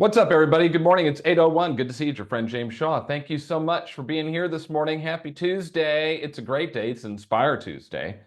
What's up, everybody? Good morning. It's 8:01. Good to see you. It's your friend James Shaw. Thank you so much for being here this morning. Happy Tuesday. It's a great day. It's Inspire Tuesday.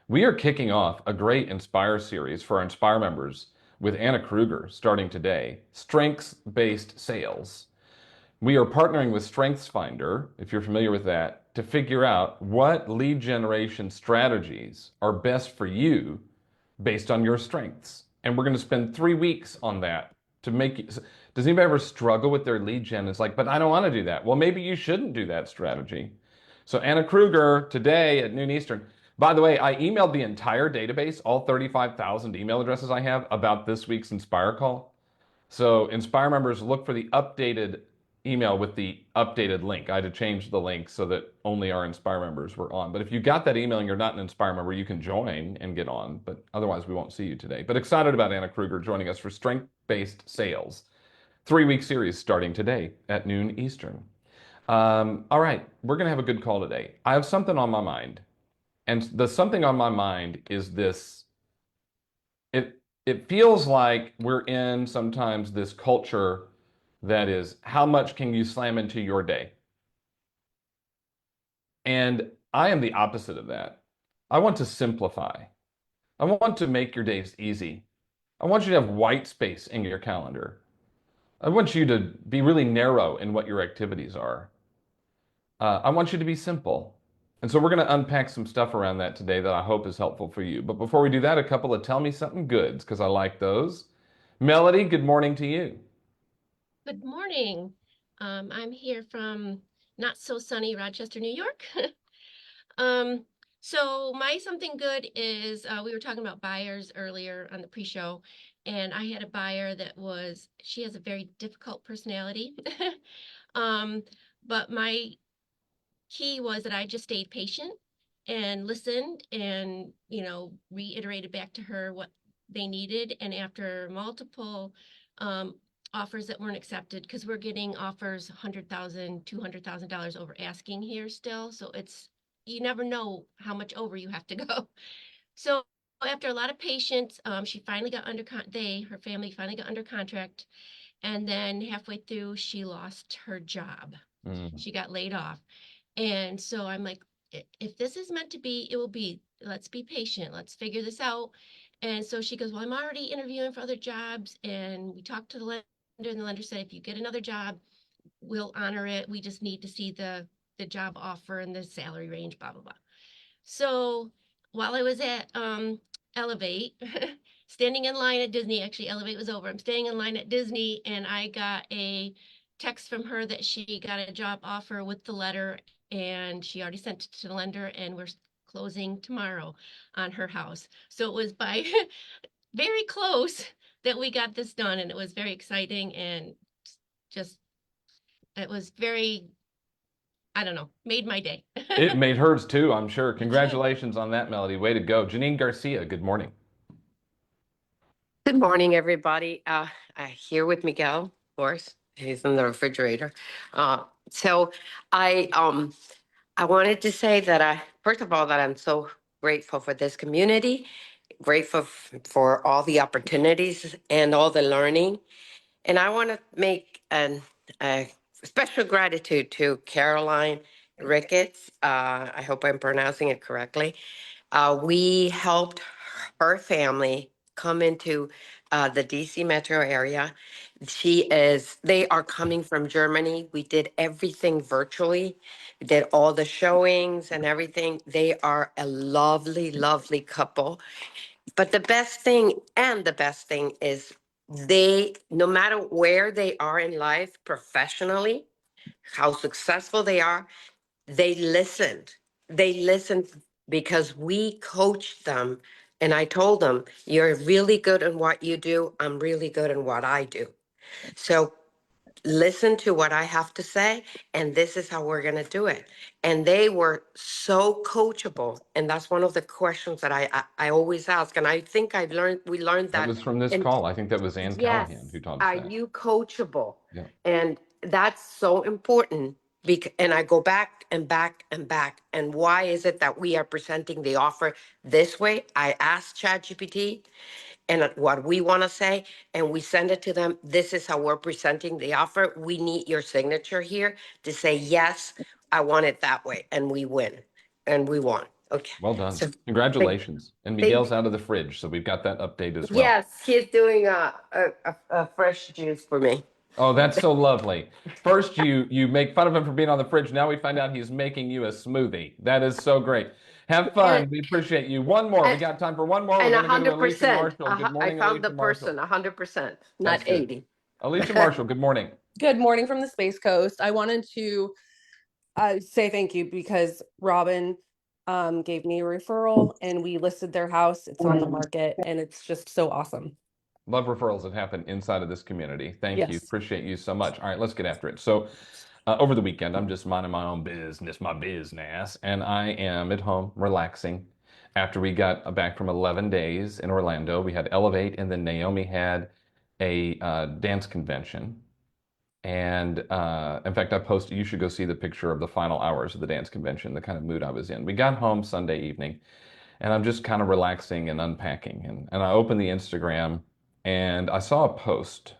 We are kicking off a great Inspire series for our Inspire members with Anna Kruger starting today, Strengths-Based Sales. We are partnering with StrengthsFinder, if you're familiar with that, to figure out what lead generation strategies are best for you based on your strengths. And we're going to spend 3 weeks on that to make you. Does anybody ever struggle with their lead gen? It's like, but I don't want to do that. Well, maybe you shouldn't do that strategy. So Anna Kruger today at noon Eastern. By the way, I emailed the entire database, all 35,000 email addresses I have about this week's Inspire call. So Inspire members, look for the updated email with the updated link. I had to change the link so that only our Inspire members were on. But if you got that email and you're not an Inspire member, you can join and get on. But otherwise, we won't see you today. But excited about Anna Kruger joining us for Strength-Based Sales. 3-week series starting today at noon Eastern. All right, we're going to have a good call today. I have something on my mind. And the something on my mind is this. It feels like we're in sometimes this culture that is, how much can you slam into your day? And I am the opposite of that. I want to simplify. I want to make your days easy. I want you to have white space in your calendar. I want you to be really narrow in what your activities are. I want you to be simple. And so we're going to unpack some stuff around that today that I hope is helpful for you. But before we do that, a couple of tell me something goods, because I like those. Melody, good morning to you. Good morning. I'm here from not so sunny Rochester, New York. Um, so my something good is we were talking about buyers earlier on the pre-show, and I had a buyer she has a very difficult personality. Um, but my key was that I just stayed patient and listened and, reiterated back to her what they needed. And after multiple um, offers that weren't accepted, because we're getting offers $100,000, $200,000 over asking here still. So you never know how much over you have to go. So after a lot of patience, she finally got her family finally got under contract. And then halfway through, she lost her job. Mm. She got laid off. And so I'm like, if this is meant to be, it will be. Let's be patient. Let's figure this out. And so she goes, well, I'm already interviewing for other jobs. And we talked to the lender, and the lender said, if you get another job, we'll honor it. We just need to see the job offer and the salary range, blah, blah, blah. So while I was at Elevate, standing in line at Disney, actually Elevate was over. I'm standing in line at Disney, and I got a text from her that she got a job offer with the letter, and she already sent it to the lender, and we're closing tomorrow on her house. So it was by very close that we got this done, and it was very exciting, and just it was very, I don't know, made my day. It made hers too, I'm sure. It did. Congratulations on that, Melody. Way to go. Janine Garcia, good morning. Good morning, everybody. Here with Miguel, of course. He's in the refrigerator. So I wanted to say that first of all, that I'm so grateful for this community, grateful for all the opportunities and all the learning. And I want to make a special gratitude to Caroline Ricketts. I hope I'm pronouncing it correctly. We helped her family come into the DC metro area. They are coming from Germany. We did everything virtually. We did all the showings and everything. They are a lovely, lovely couple. But the best thing is no matter where they are in life professionally, how successful they are, they listened. They listened because we coached them. And I told them, you're really good in what you do. I'm really good in what I do. So listen to what I have to say, and this is how we're going to do it. And they were so coachable. And that's one of the questions that I always ask. And I think we learned That that. was from this And call. I think that was Ann Callahan yes, who taught us are that. you coachable? Yeah. And that's so important. And I go back and back and back. And why is it that we are presenting the offer this way? I asked ChatGPT, and what we want to say, and we send it to them. This is how we're presenting the offer. We need your signature here to say, yes, I want it that way. And we win and we won. Okay. Well done. So Congratulations. And thank Miguel's out of the fridge, so we've got that update as well. yes, he's doing a fresh juice for me. Oh, that's so lovely. First, you make fun of him for being on the fridge. Now we find out he's making you a smoothie. That is so great. Have fun. And- We appreciate you. One more. We got time for one more. And We're going to go to Alicia 100%. Marshall. Good I morning, found the Alicia Marshall. person 100%, not That's good. 80. Alicia Marshall, good morning. Good morning from the Space Coast. I wanted to say thank you because Robin gave me a referral and we listed their house. It's on the market and it's just so awesome. Love referrals that happen inside of this community. Thank you. Yes. Appreciate you so much. All right, let's get after it. So over the weekend, I'm just minding my own business, and I am at home relaxing. After we got back from 11 days in Orlando, we had Elevate, and then Naomi had a dance convention. And in fact, I posted, you should go see the picture of the final hours of the dance convention, the kind of mood I was in. We got home Sunday evening, and I'm just kind of relaxing and unpacking. And I opened the Instagram, and I saw a post.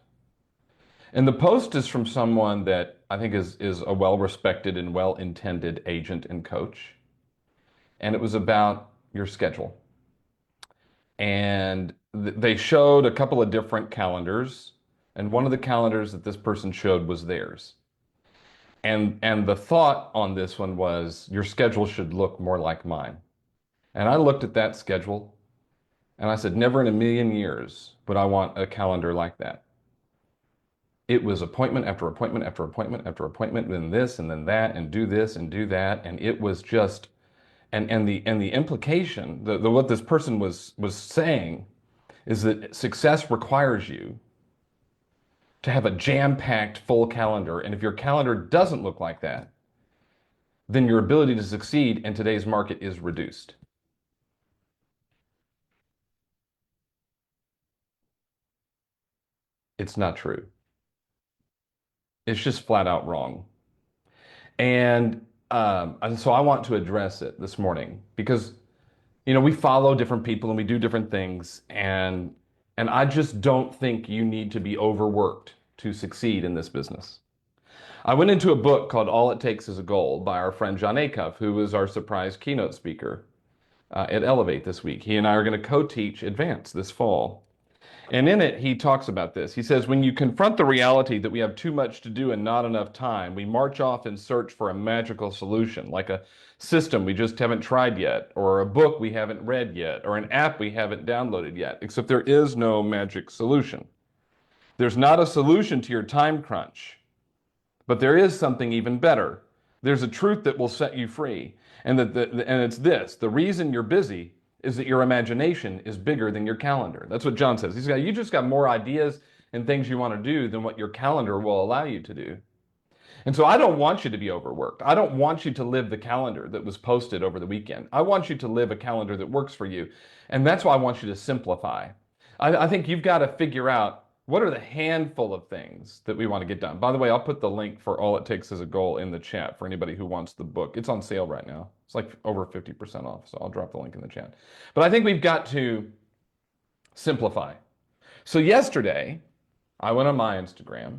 And the post is from someone that I think is a well-respected and well-intended agent and coach. And it was about your schedule. And they showed a couple of different calendars. And one of the calendars that this person showed was theirs. And the thought on this one was, your schedule should look more like mine. And I looked at that schedule and I said, never in a million years would I want a calendar like that. It was appointment after appointment after appointment after appointment, and then this and then that, and do this and do that. And it was just, and the implication, what this person was saying is that success requires you to have a jam-packed full calendar. And if your calendar doesn't look like that, then your ability to succeed in today's market is reduced. It's not true. It's just flat out wrong. And so I want to address it this morning because, we follow different people and we do different things. And I just don't think you need to be overworked to succeed in this business. I went into a book called All It Takes Is a Goal by our friend Jon Acuff, who was our surprise keynote speaker at Elevate this week. He and I are going to co-teach Advance this fall. And in it, he talks about this. He says, when you confront the reality that we have too much to do and not enough time, we march off in search for a magical solution, like a system we just haven't tried yet, or a book we haven't read yet, or an app we haven't downloaded yet, except there is no magic solution. There's not a solution to your time crunch, but there is something even better. There's a truth that will set you free. And it's this: the reason you're busy is that your imagination is bigger than your calendar. That's what John says. You just got more ideas and things you want to do than what your calendar will allow you to do. And so I don't want you to be overworked. I don't want you to live the calendar that was posted over the weekend. I want you to live a calendar that works for you. And that's why I want you to simplify. I think you've got to figure out, what are the handful of things that we want to get done? By the way, I'll put the link for All It Takes Is a Goal in the chat for anybody who wants the book. It's on sale right now. It's like over 50% off, so I'll drop the link in the chat. But I think we've got to simplify. So yesterday, I went on my Instagram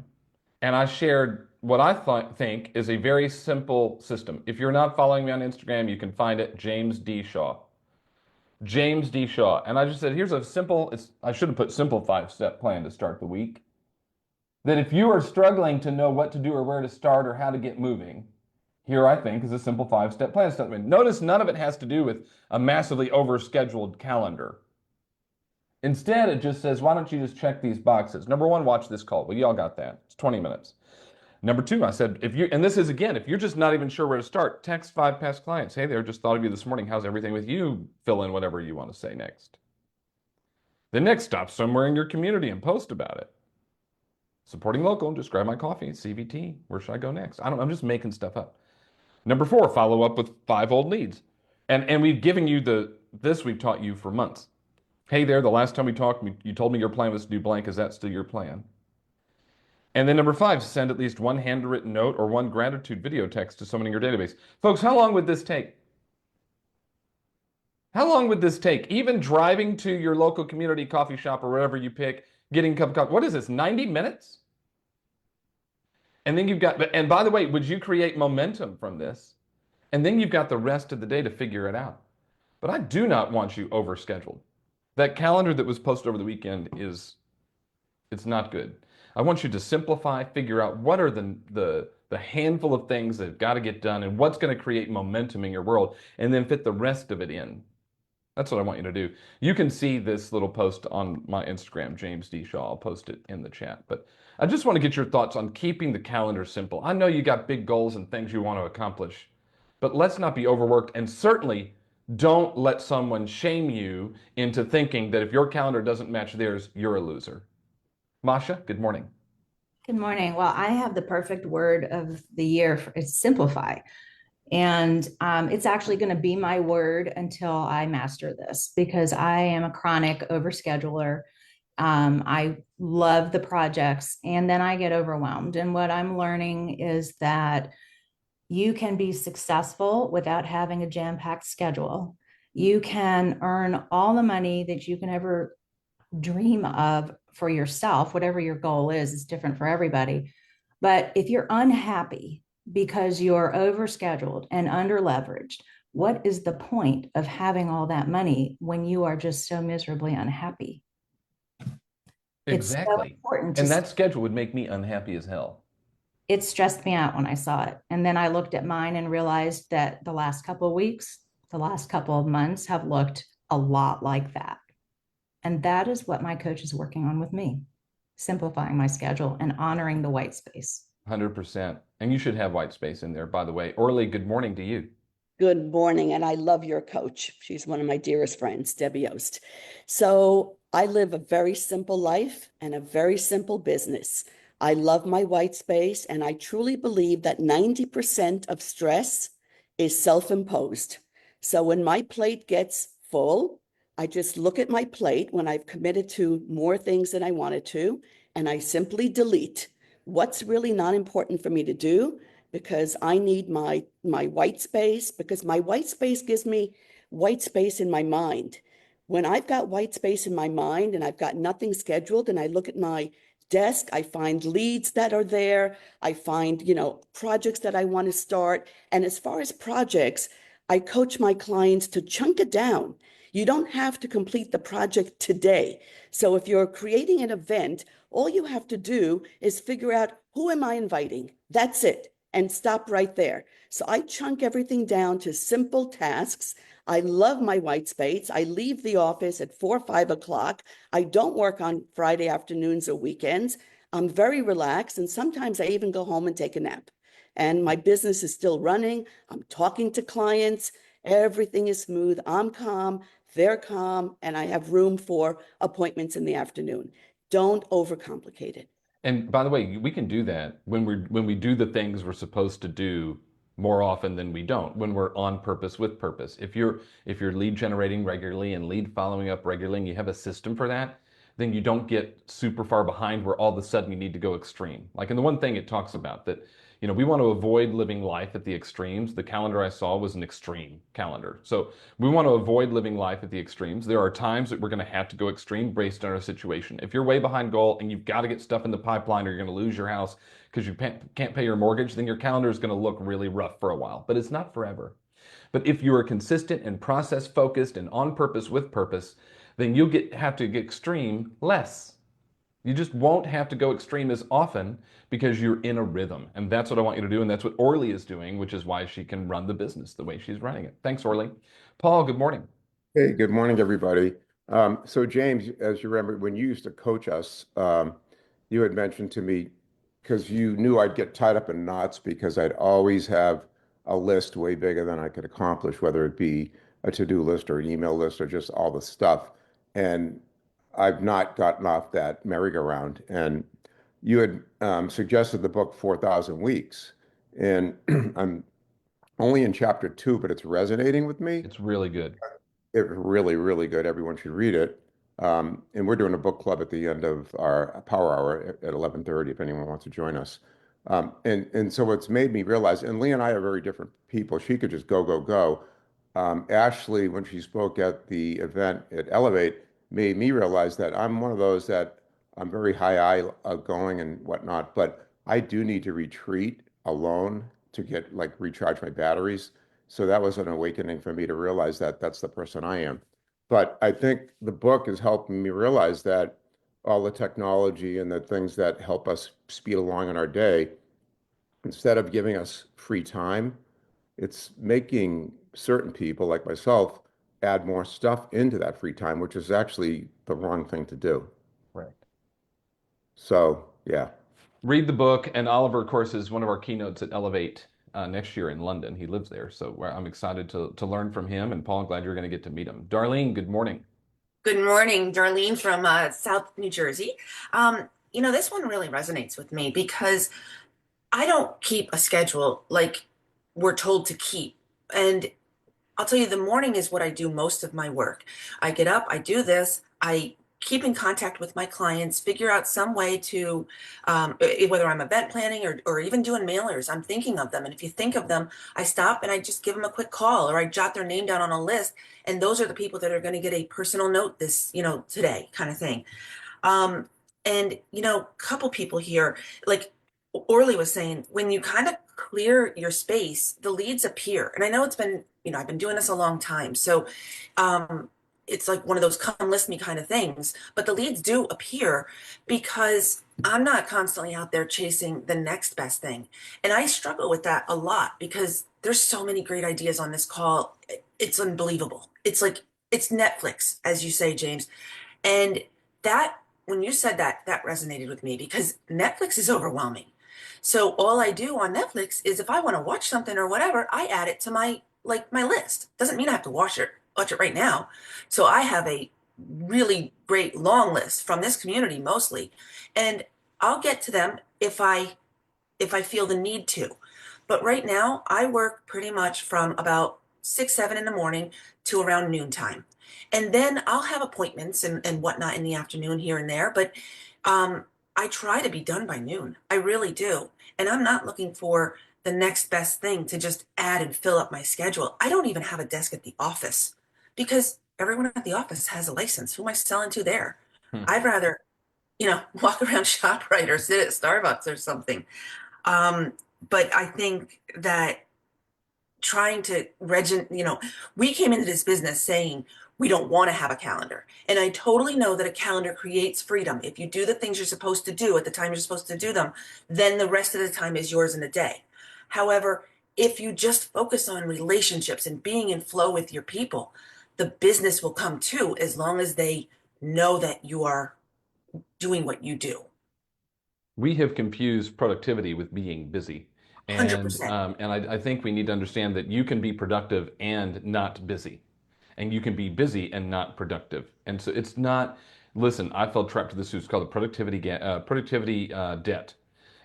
and I shared what I think is a very simple system. If you're not following me on Instagram, you can find it, James D. Shaw. James D. Shaw. And I just said, here's a simple, I should have put simple 5-step plan to start the week. That if you are struggling to know what to do or where to start or how to get moving, here I think is a simple 5-step plan. Notice none of it has to do with a massively overscheduled calendar. Instead, it just says, why don't you just check these boxes? Number one, watch this call. Well, y'all got that. It's 20 minutes. Number two, I said, and this is again, if you're just not even sure where to start, text 5 past clients. Hey there, just thought of you this morning. How's everything with you? Fill in whatever you want to say next. The next, stop somewhere in your community and post about it. Supporting local, just grab my coffee, CVT. Where should I go next? I'm just making stuff up. Number 4, follow up with 5 old leads. And we've given you this we've taught you for months. Hey there, the last time we talked, you told me your plan was to do blank. Is that still your plan? And then number 5, send at least one handwritten note or one gratitude video text to someone in your database. Folks, how long would this take? How long would this take? Even driving to your local community coffee shop or wherever you pick, getting a cup of coffee. What is this, 90 minutes? And then you've got, and by the way, would you create momentum from this? And then you've got the rest of the day to figure it out. But I do not want you overscheduled. That calendar that was posted over the weekend it's not good. I want you to simplify, figure out what are the handful of things that have got to get done and what's going to create momentum in your world, and then fit the rest of it in. That's what I want you to do. You can see this little post on my Instagram, James D. Shaw. I'll post it in the chat. But I just want to get your thoughts on keeping the calendar simple. I know you got big goals and things you want to accomplish, but let's not be overworked, and certainly don't let someone shame you into thinking that if your calendar doesn't match theirs, you're a loser. Masha, good morning. Good morning. Well, I have the perfect word of the year for it's simplify. And it's actually going to be my word until I master this because I am a chronic overscheduler. I love the projects and then I get overwhelmed. And what I'm learning is that you can be successful without having a jam-packed schedule. You can earn all the money that you can ever dream of for yourself, whatever your goal is, it's different for everybody. But if you're unhappy because you're overscheduled and under leveraged, what is the point of having all that money when you are just so miserably unhappy? Exactly. It's so important to And that schedule would make me unhappy as hell. It stressed me out when I saw it. And then I looked at mine and realized that the last couple of weeks, the last couple of months have looked a lot like that. And that is what my coach is working on with me, simplifying my schedule and honoring the white space. 100%. And you should have white space in there, by the way. Orly, good morning to you. Good morning, and I love your coach. She's one of my dearest friends, Debbie Yost. So I live a very simple life and a very simple business. I love my white space, and I truly believe that 90% of stress is self-imposed. So when my plate gets full, I just look at my plate when I've committed to more things than I wanted to, and I simply delete what's really not important for me to do because I need my white space, because my white space gives me white space in my mind. When I've got white space in my mind and I've got nothing scheduled and I look at my desk, I find leads that are there. I find, projects that I want to start. And as far as projects, I coach my clients to chunk it down. You don't have to complete the project today. So if you're creating an event, all you have to do is figure out who am I inviting? That's it. And stop right there. So I chunk everything down to simple tasks. I love my white space. I leave the office at 4 or 5 o'clock. I don't work on Friday afternoons or weekends. I'm very relaxed. And sometimes I even go home and take a nap. And my business is still running. I'm talking to clients. Everything is smooth. I'm calm. They're calm. And I have room for appointments in the afternoon. Don't overcomplicate it. And by the way, we can do that when we do the things we're supposed to do more often than we don't, when we're on purpose with purpose. If you're lead generating regularly and lead following up regularly and you have a system for that, then you don't get super far behind where all of a sudden you need to go extreme. Like in the one thing it talks about that, we want to avoid living life at the extremes. The calendar I saw was an extreme calendar. So we want to avoid living life at the extremes. There are times that we're going to have to go extreme based on our situation. If you're way behind goal and you've got to get stuff in the pipeline or you're going to lose your house because you can't pay your mortgage, then your calendar is going to look really rough for a while, but it's not forever. But if you are consistent and process focused and on purpose with purpose, then you'll have to get extreme less. You just won't have to go extreme as often because you're in a rhythm. And that's what I want you to do. And that's what Orly is doing, which is why she can run the business the way she's running it. Thanks, Orly. Paul, good morning. Hey, good morning, everybody. So James, as you remember, when you used to coach us, you had mentioned to me, because you knew I'd get tied up in knots because I'd always have a list way bigger than I could accomplish, whether it be a to-do list or an email list or just all the stuff. And I've not gotten off that merry-go-round. And you had suggested the book 4,000 Weeks. And I'm only in chapter 2, but it's resonating with me. It's really good. It's really, really good. Everyone should read it. And we're doing a book club at the end of our power hour at 11:30 if anyone wants to join us. And so it's made me realize, and Lee and I are very different people. She could just go, go, go. Ashley, when she spoke at the event at Elevate, made me realize that I'm one of those that I'm very high outgoing and whatnot, but I do need to retreat alone to get like recharge my batteries. So that was an awakening for me to realize that that's the person I am. But I think the book is helping me realize that all the technology and the things that help us speed along in our day, instead of giving us free time, it's making certain people like myself add more stuff into that free time, which is actually the wrong thing to do. Right. So, yeah. Read the book. And Oliver, of course, is one of our keynotes at Elevate next year in London. He lives there. So I'm excited to learn from him. And Paul, I'm glad you're going to get to meet him. Darlene, good morning. Good morning, Darlene from South New Jersey. This one really resonates with me because I don't keep a schedule like we're told to keep. And I'll tell you, the morning is what I do most of my work. I get up, I do this, I keep in contact with my clients, figure out some way to, whether I'm event planning or even doing mailers, I'm thinking of them. And if you think of them, I stop and I just give them a quick call or I jot their name down on a list. And those are the people that are going to get a personal note today kind of thing. Couple people here, like Orly was saying, when you kind of clear your space, the leads appear. And I know I've been doing this a long time. So it's like one of those come list me kind of things, but the leads do appear because I'm not constantly out there chasing the next best thing. And I struggle with that a lot because there's so many great ideas on this call. It's unbelievable. It's like, it's Netflix, as you say, James. And that, when you said that, that resonated with me because Netflix is overwhelming. So all I do on Netflix is if I want to watch something or whatever, I add it to my list. Doesn't mean I have to watch it right now. So I have a really great long list from this community mostly, and I'll get to them if I feel the need to. But right now I work pretty much from about 6, 7 in the morning to around noontime. And then I'll have appointments and whatnot in the afternoon here and there. But I try to be done by noon. I really do. And I'm not looking for the next best thing to just add and fill up my schedule. I don't even have a desk at the office because everyone at the office has a license. Who am I selling to there? I'd rather, walk around ShopRite or sit at Starbucks or something. But I think that trying to we came into this business saying we don't want to have a calendar. And I totally know that a calendar creates freedom. If you do the things you're supposed to do at the time you're supposed to do them, then the rest of the time is yours in a day. However, if you just focus on relationships and being in flow with your people, the business will come too, as long as they know that you are doing what you do. We have confused productivity with being busy. And 100%. I think we need to understand that you can be productive and not busy. And you can be busy and not productive. And so it's not, listen, I fell trapped to this, it's called the productivity debt.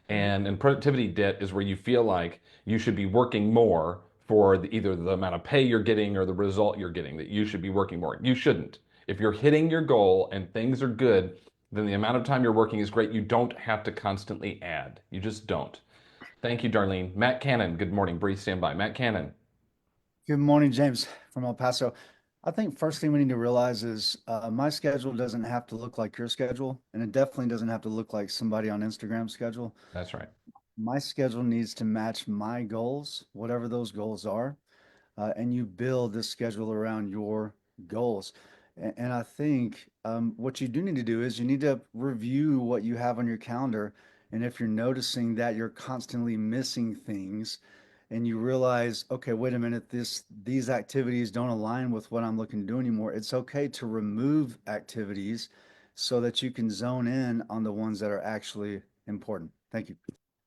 And productivity debt is where you feel like you should be working more for either the amount of pay you're getting or the result you're getting, that you should be working more. You shouldn't. If you're hitting your goal and things are good, then the amount of time you're working is great. You don't have to constantly add. You just don't. Thank you, Darlene. Matt Cannon, good morning. Breathe, stand by. Matt Cannon. Good morning, James from El Paso. I think first thing we need to realize is my schedule doesn't have to look like your schedule, and it definitely doesn't have to look like somebody on Instagram's schedule. That's right. My schedule needs to match my goals, whatever those goals are, and you build this schedule around your goals. And I think what you do need to do is you need to review what you have on your calendar. And if you're noticing that you're constantly missing things and you realize, okay, wait a minute, these activities don't align with what I'm looking to do anymore, it's okay to remove activities so that you can zone in on the ones that are actually important. Thank you.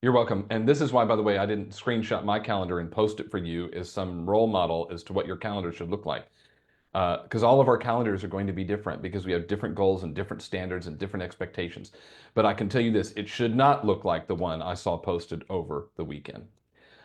You're welcome. And this is why, by the way, I didn't screenshot my calendar and post it for you as some role model as to what your calendar should look like. Because all of our calendars are going to be different because we have different goals and different standards and different expectations. But I can tell you this, it should not look like the one I saw posted over the weekend.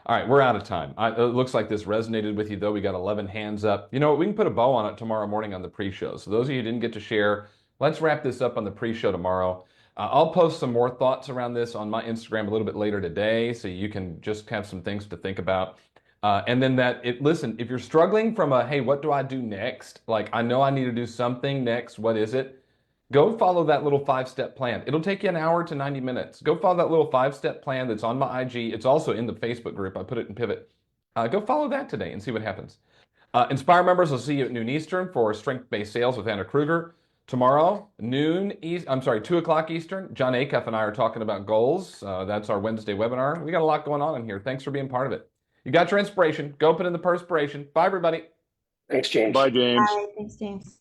All right, we're out of time. It looks like this resonated with you, though. We got 11 hands up. You know what? We can put a bow on it tomorrow morning on the pre-show. So those of you who didn't get to share, let's wrap this up on the pre-show tomorrow. I'll post some more thoughts around this on my Instagram a little bit later today, so you can just have some things to think about. And then listen, if you're struggling from hey, what do I do next? Like, I know I need to do something next. What is it? Go follow that little 5-step plan. It'll take you an hour to 90 minutes. Go follow that little 5-step plan that's on my IG. It's also in the Facebook group. I put it in Pivot. Go follow that today and see what happens. Inspire members will see you at noon Eastern for strength-based sales with Anna Kruger. Tomorrow, 2 o'clock Eastern, Jon Acuff and I are talking about goals. That's our Wednesday webinar. We got a lot going on in here. Thanks for being part of it. You got your inspiration. Go put in the perspiration. Bye, everybody. Thanks, James. Bye, James. Bye. Thanks, James.